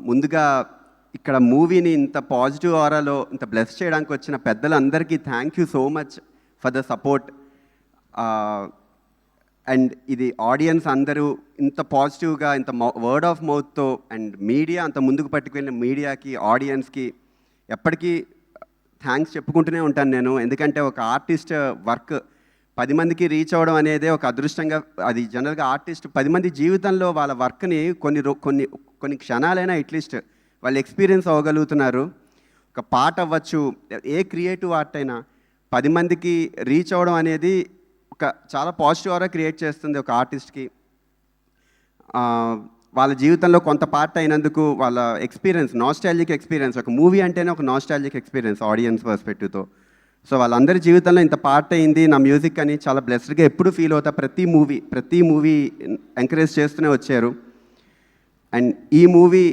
ముందుగా ఇక్కడ మూవీని ఇంత పాజిటివ్ ఆరాలో ఇంత బ్లెస్ చేయడానికి వచ్చిన పెద్దలందరికీ thank you so much for the support. And ఇది ఆడియన్స్ అందరూ ఇంత పాజిటివ్గా ఇంత వర్డ్ ఆఫ్ మౌత్తో అండ్ మీడియా అంత ముందుకు పట్టుకెళ్ళిన మీడియాకి ఆడియన్స్కి ఎప్పటికీ థ్యాంక్స్ చెప్పుకుంటూనే ఉంటాను నేను. ఎందుకంటే ఒక ఆర్టిస్ట్ వర్క్ 10 మందికి రీచ్ అవ్వడం అనేది ఒక అదృష్టంగా, అది జనరల్గా ఆర్టిస్ట్ 10 మంది జీవితంలో వాళ్ళ వర్క్ని కొన్ని క్షణాలైనా అట్లీస్ట్ వాళ్ళు ఎక్స్పీరియన్స్ అవ్వగలుగుతున్నారు. ఒక పాట అవ్వచ్చు, ఏ క్రియేటివ్ ఆర్ట్ అయినా 10 మందికి రీచ్ అవ్వడం అనేది ఒక చాలా పాజిటివ్ ఆరా క్రియేట్ చేస్తుంది ఒక ఆర్టిస్ట్కి. వాళ్ళ జీవితంలో కొంత పార్ట్ అయినందుకు వాళ్ళ ఎక్స్పీరియన్స్, నాస్టాలజిక్ ఎక్స్పీరియన్స్, ఒక మూవీ అంటేనే ఒక నాస్టాలజిక్ ఎక్స్పీరియన్స్ ఆడియన్స్ పర్స్పెక్టివ్తో. సో వాళ్ళందరి జీవితంలో ఇంత పార్ట్ అయింది నా మ్యూజిక్ అని చాలా బ్లెస్డ్గా ఎప్పుడు ఫీల్ అవుతా. ప్రతి మూవీ ఎంకరేజ్ చేస్తూనే వచ్చారు. అండ్ ఈ మూవీ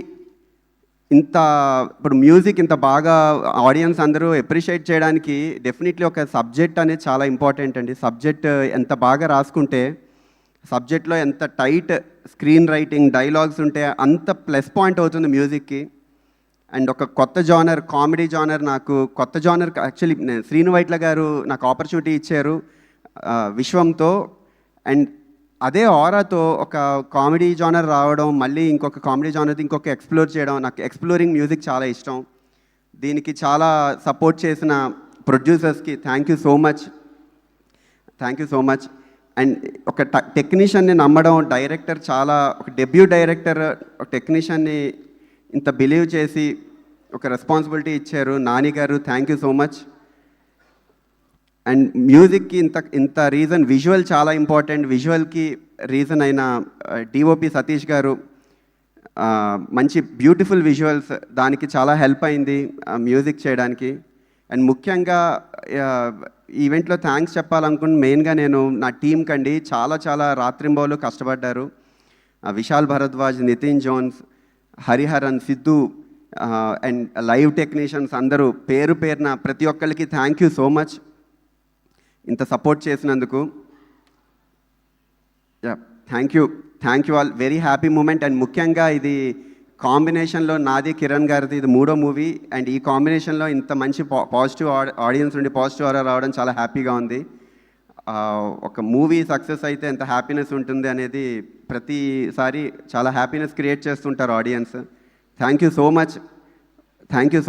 ఇప్పుడు మ్యూజిక్ ఇంత బాగా ఆడియన్స్ అందరూ అప్రిషియేట్ చేయడానికి డెఫినెట్లీ ఒక సబ్జెక్ట్ అనేది చాలా ఇంపార్టెంట్ అండి. సబ్జెక్ట్ ఎంత బాగా రాసుకుంటే, సబ్జెక్ట్లో ఎంత టైట్ స్క్రీన్ రైటింగ్, డైలాగ్స్ ఉంటే అంత ప్లస్ పాయింట్ అవుతుంది మ్యూజిక్కి. అండ్ ఒక కొత్త జానర్, కామెడీ జానర్, నాకు కొత్త జానర్ యాక్చువల్లీ శ్రీను వైట్ల గారు నాకు ఆపర్చునిటీ ఇచ్చారు విశ్వంతో. అండ్ అదే ఆరాతో ఒక కామెడీ జానర్ రావడం, మళ్ళీ ఇంకొక కామెడీ జానర్ ఇంకొక ఎక్స్ప్లోర్ చేయడం, నాకు ఎక్స్ప్లోరింగ్ మ్యూజిక్ చాలా ఇష్టం. దీనికి చాలా సపోర్ట్ చేసిన ప్రొడ్యూసర్స్కి thank you so much. And ఒక టెక్నీషియన్ని నమ్మడం, డైరెక్టర్ ఒక డెబ్యూ డైరెక్టర్ ఒక టెక్నీషియన్ని ఇంత బిలీవ్ చేసి ఒక రెస్పాన్సిబిలిటీ ఇచ్చారు నాని గారు, thank you so much. And మ్యూజిక్కి ఇంత రీజన్, విజువల్ చాలా ఇంపార్టెంట్. విజువల్కి రీజన్ అయిన డిఓపి సతీష్ గారు, మంచి బ్యూటిఫుల్ విజువల్స్, దానికి చాలా హెల్ప్ అయింది మ్యూజిక్ చేయడానికి. అండ్ ముఖ్యంగా ఈవెంట్లో థ్యాంక్స్ చెప్పాలనుకుంటే మెయిన్గా నేను నా టీం కండి, చాలా రాత్రింబౌలు కష్టపడ్డారు. Vishal Bhardwaj, Nitin Jones, Hariharan, Siddhu and live technicians అందరూ పేరున ప్రతి ఒక్కరికి థ్యాంక్ యూ సో మచ్ ఇంత సపోర్ట్ చేసినందుకు. Thank you all, very happy moment. And ముఖ్యంగా ఇది కాంబినేషన్లో నాది కిరణ్ గారిది ఇది 3వ మూవీ. అండ్ ఈ కాంబినేషన్లో ఇంత మంచి పాజిటివ్ ఆడియన్స్ నుండి పాజిటివ్ ఆరా రావడం చాలా హ్యాపీగా ఉంది. ఒక మూవీ సక్సెస్ అయితే ఎంత హ్యాపీనెస్ ఉంటుంది అనేది ప్రతిసారి చాలా హ్యాపీనెస్ క్రియేట్ చేస్తుంటారు audience. Thank you so much. Thank you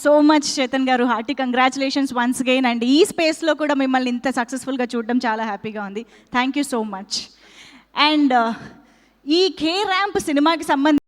so much Chetan గారు, hearty congratulations once again. And ఈ స్పేస్లో కూడా మిమ్మల్ని ఇంత సక్సెస్ఫుల్గా చూడడం చాలా హ్యాపీగా ఉంది. Thank you so much. And ఈ కే ర్యాంప్ సినిమాకి సంబంధించి